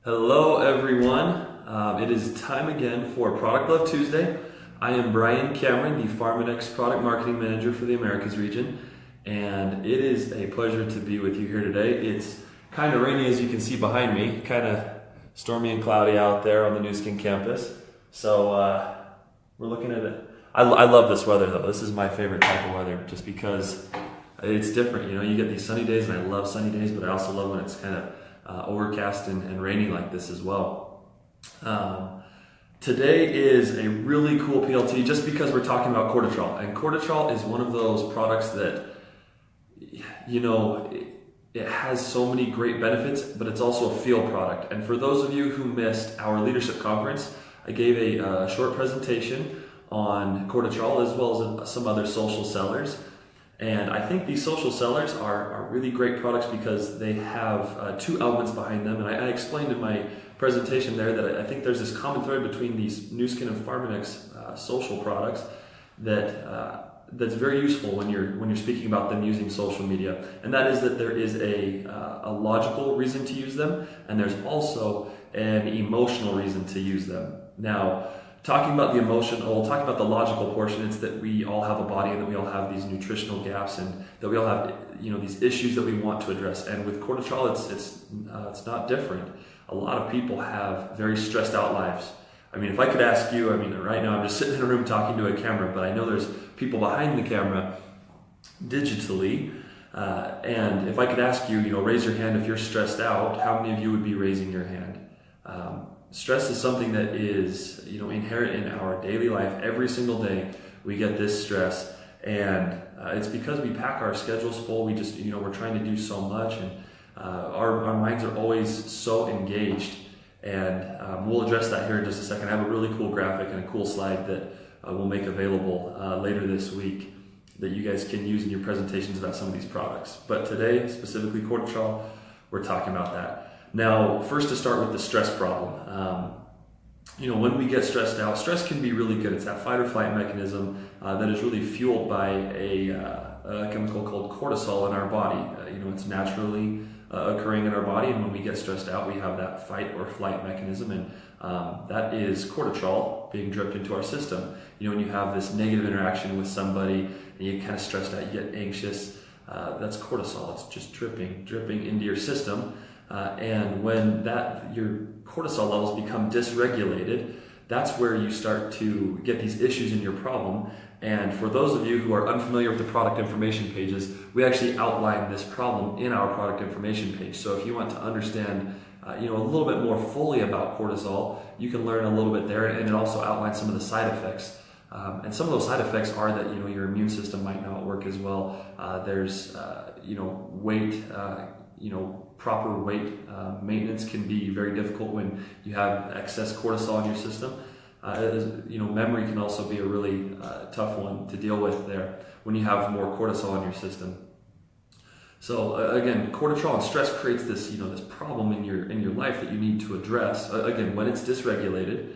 Hello everyone, it is time again for Product Love Tuesday. I am Brian Cameron, the Pharmanex Product Marketing Manager for the Americas region, and it is a pleasure to be with you here today. It's kind of rainy, as you can see behind me, kind of stormy and cloudy out there on the New Skin campus. So we're looking at it. I love this weather though. This is my favorite type of weather just because it's different. You know, you get these sunny days, and I love sunny days, but I also love when it's kind of overcast and rainy like this as well. Today is a really cool PLT just because we're talking about Cortitrol, and Cortitrol is one of those products that, you know, it has so many great benefits, but it's also a field product. And for those of you who missed our leadership conference, I gave a short presentation on Cortitrol as well as some other social sellers. And I think these social sellers are really great products because they have two elements behind them. And I explained in my presentation there that I think there's this common thread between these Nu Skin and Pharmanex social products that's very useful when you're speaking about them using social media. And that is that there is a logical reason to use them, and there's also an emotional reason to use them. Now, talking about the the logical portion, it's that we all have a body and that we all have these nutritional gaps and that we all have, you know, these issues that we want to address. And with Cortitrol, it's not different. A lot of people have very stressed out lives. I mean, if I could ask you, I mean, right now I'm just sitting in a room talking to a camera, but I know there's people behind the camera digitally. And if I could ask you, you know, raise your hand if you're stressed out, how many of you would be raising your hand? Stress is something that is, you know, inherent in our daily life. Every single day we get this stress, and it's because we pack our schedules full. We just, you know, we're trying to do so much, and our minds are always so engaged. And we'll address that here in just a second. I have a really cool graphic and a cool slide that we'll make available later this week that you guys can use in your presentations about some of these products. But today, specifically Cortitrol, we're talking about that. Now, first to start with the stress problem. You know, when we get stressed out, stress can be really good. It's that fight or flight mechanism that is really fueled by a chemical called cortisol in our body. You know, it's naturally occurring in our body, and when we get stressed out, we have that fight or flight mechanism, and that is cortisol being dripped into our system. You know, when you have this negative interaction with somebody and you get kind of stressed out, you get anxious, that's cortisol. It's just dripping into your system. And when your cortisol levels become dysregulated, that's where you start to get these issues in your problem. And for those of you who are unfamiliar with the product information pages, we actually outline this problem in our product information page. So if you want to understand you know, a little bit more fully about cortisol, you can learn a little bit there, and it also outlines some of the side effects. And some of those side effects are that, you know, your immune system might not work as well. There's you know, weight, you know, proper weight maintenance can be very difficult when you have excess cortisol in your system. You know, memory can also be a really tough one to deal with there when you have more cortisol in your system. So again, cortisol and stress creates this, you know, this problem in your life that you need to address. Again, when it's dysregulated,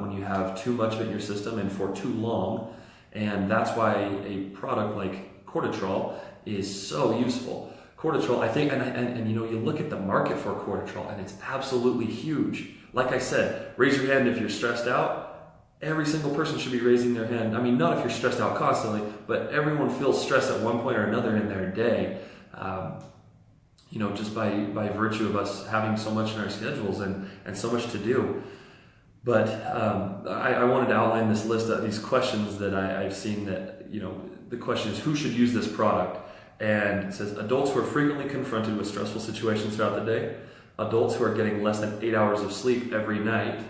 when you have too much of it in your system and for too long, and that's why a product like Cortitrol is so useful. Cortitrol, I think, and you know, you look at the market for Cortitrol, and it's absolutely huge. Like I said, raise your hand if you're stressed out. Every single person should be raising their hand. I mean, not if you're stressed out constantly, but everyone feels stress at one point or another in their day. You know, just by virtue of us having so much in our schedules and so much to do. But I wanted to outline this list of these questions that I've seen that, you know, the question is, who should use this product? And it says, adults who are frequently confronted with stressful situations throughout the day, adults who are getting less than 8 hours of sleep every night.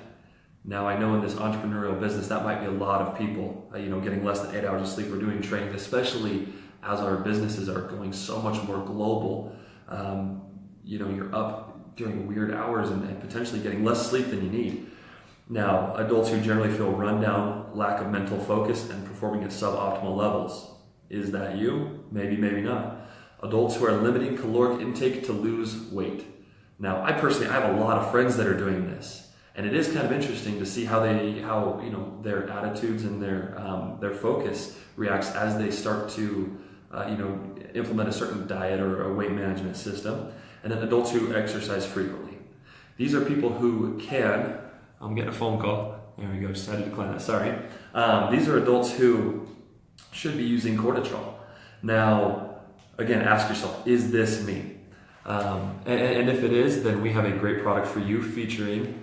Now, I know in this entrepreneurial business, that might be a lot of people, you know, getting less than 8 hours of sleep. We're doing trainings, especially as our businesses are going so much more global. You know, you're up during weird hours and potentially getting less sleep than you need. Now, adults who generally feel run down, lack of mental focus, and performing at suboptimal levels. Is that you? Maybe, maybe not. Adults who are limiting caloric intake to lose weight. Now, I have a lot of friends that are doing this, and it is kind of interesting to see how you know, their attitudes and their focus reacts as they start to you know, implement a certain diet or a weight management system. And then adults who exercise frequently. These are people who can, I'm getting a phone call. There we go, decided to decline that, sorry. These are adults who should be using Cortitrol. Now, again, ask yourself, is this me? And if it is, then we have a great product for you featuring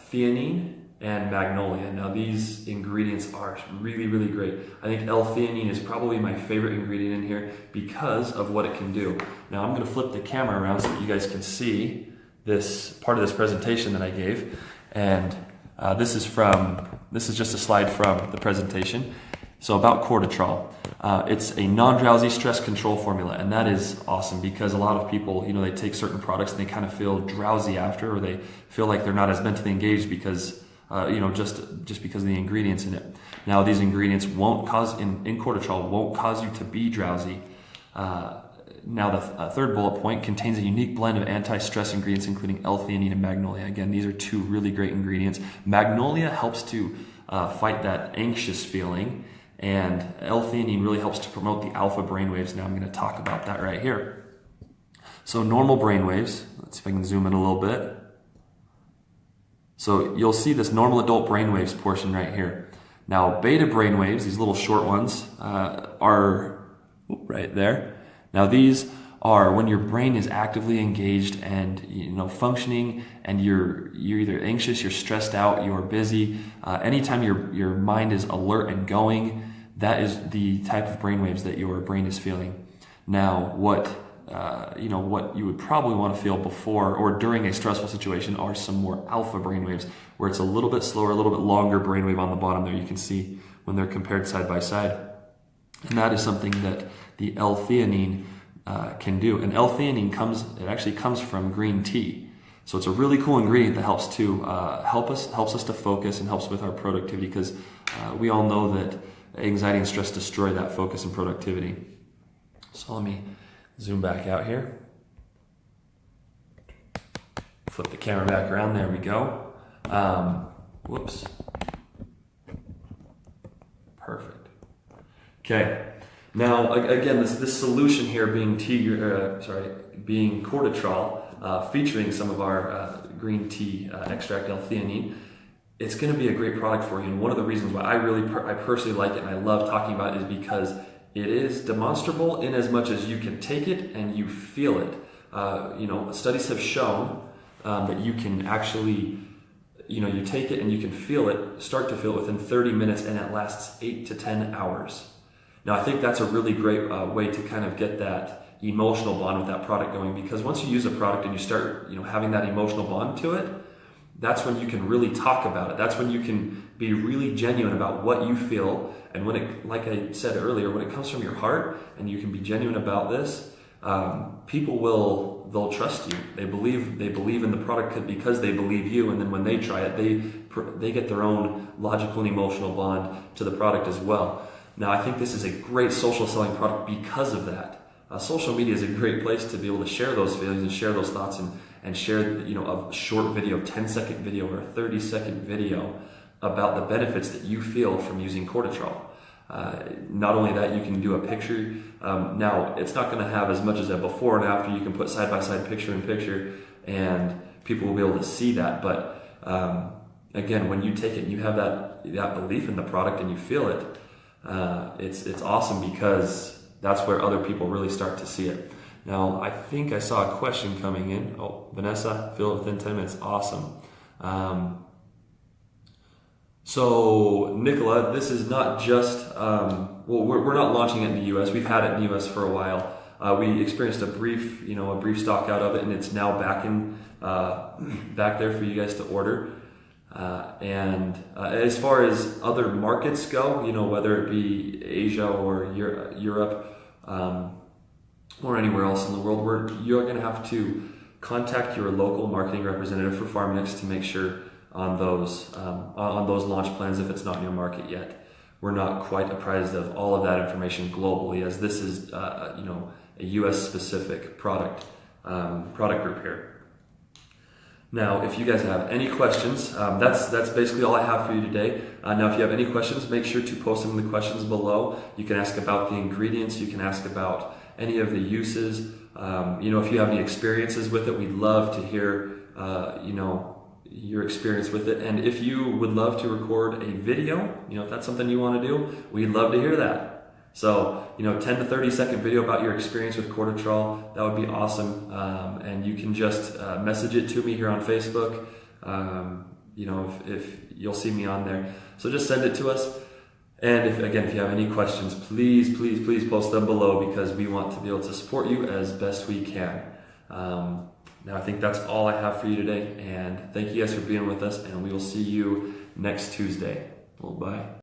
theanine and magnolia. Now these ingredients are really, really great. I think L-theanine is probably my favorite ingredient in here because of what it can do. Now I'm going to flip the camera around so that you guys can see this part of this presentation that I gave. And this is just a slide from the presentation. So about Cortitrol. It's a non-drowsy stress control formula, and that is awesome because a lot of people, they take certain products and they kind of feel drowsy after, or they feel like they're not as mentally engaged because just because of the ingredients in it. Now these ingredients won't cause, in Cortitrol, won't cause you to be drowsy. Now the third bullet point contains a unique blend of anti-stress ingredients including L-theanine and magnolia. Again, these are two really great ingredients. Magnolia helps to fight that anxious feeling, and L-theanine really helps to promote the alpha brainwaves. Now I'm going to talk about that right here. So normal brainwaves, let's see if I can zoom in a little bit. So you'll see this normal adult brainwaves portion right here. Now beta brainwaves, these little short ones, are right there. Now these are when your brain is actively engaged and functioning, and you're either anxious, you're stressed out, you're busy. Anytime your mind is alert and going, that is the type of brainwaves that your brain is feeling. Now what you would probably want to feel before or during a stressful situation are some more alpha brainwaves, where it's a little bit slower, a little bit longer brainwave on the bottom there. You can see when they're compared side by side. And that is something that the L-theanine can do. And L-theanine actually comes from green tea. So it's a really cool ingredient that helps to helps us to focus and helps with our productivity, because we all know that anxiety and stress destroy that focus and productivity. So let me zoom back out here. Flip the camera back around. There we go. Whoops. Perfect. Okay. Now, again, this solution here being being Cortitrol, featuring some of our green tea extract L-theanine, it's going to be a great product for you. And one of the reasons why I personally like it and I love talking about it is because it is demonstrable in as much as you can take it and you feel it. Studies have shown that you can actually, you take it and you can start to feel it within 30 minutes, and it lasts 8 to 10 hours. Now, I think that's a really great way to kind of get that emotional bond with that product going, because once you use a product and you start, having that emotional bond to it, that's when you can really talk about it. That's when you can be really genuine about what you feel. And when it, like I said earlier, when it comes from your heart and you can be genuine about this, people they'll trust you. They believe in the product because they believe you. And then when they try it, they get their own logical and emotional bond to the product as well. Now, I think this is a great social selling product because of that. Social media is a great place to be able to share those feelings and share those thoughts and share, a short video, 10-second video or a 30-second video about the benefits that you feel from using Cortitrol. Not only that, you can do a picture. Now, it's not going to have as much as a before and after. You can put side-by-side picture in picture, and people will be able to see that. But again, when you take it and you have that belief in the product and you feel it, it's awesome, because that's where other people really start to see it. Now, I think I saw a question coming in. Oh, Vanessa, fill it within 10 minutes. Awesome. So, Nicola, this is not just, we're not launching it in the U.S. We've had it in the U.S. for a while. We experienced a brief stock out of it, and it's now back there for you guys to order. And as far as other markets go, whether it be Asia or Europe, or anywhere else in the world, you're going to have to contact your local marketing representative for Pharmanex to make sure on those launch plans, if it's not in your market yet. We're not quite apprised of all of that information globally, as this is a U.S. specific product group here. Now, if you guys have any questions, that's basically all I have for you today. Now, if you have any questions, make sure to post them in the questions below. You can ask about the ingredients. You can ask about any of the uses. If you have any experiences with it, we'd love to hear your experience with it. And if you would love to record a video, if that's something you want to do, we'd love to hear that. So, 10 to 30 second video about your experience with Cortitrol, that would be awesome. And you can just message it to me here on Facebook. If you'll see me on there. So just send it to us. And if you have any questions, please post them below, because we want to be able to support you as best we can. Now I think that's all I have for you today. And thank you guys for being with us, and we will see you next Tuesday. Well, bye.